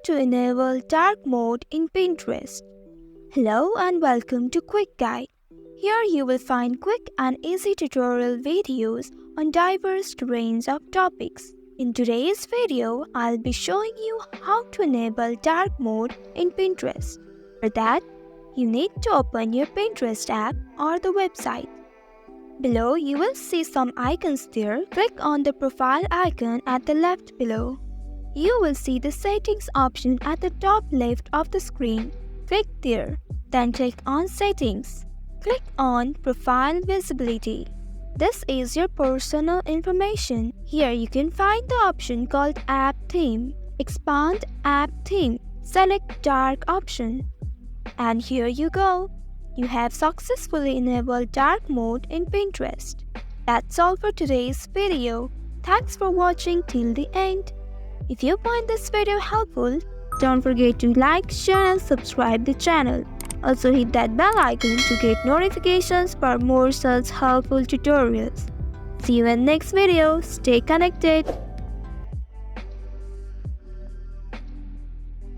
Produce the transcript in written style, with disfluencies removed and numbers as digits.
to enable dark mode in Pinterest. Hello and welcome to Quick Guide. Here you will find quick and easy tutorial videos on diverse range of topics. In today's video, I'll be showing you how to enable dark mode in Pinterest. For that, you need to open your Pinterest app or the website. Below, you will see some icons there. Click on the profile icon at the left below. You will see the settings option at the top left of the screen. Click there. Then click on Settings. Click on Profile Visibility. This is your personal information. Here you can find the option called App Theme. Expand App Theme. Select Dark option. And here you go. You have successfully enabled dark mode in Pinterest. That's all for today's video. Thanks for watching till the end. If you find this video helpful, don't forget to like, share and subscribe the channel. Also hit that bell icon to get notifications for more such helpful tutorials. See you in next video. Stay connected.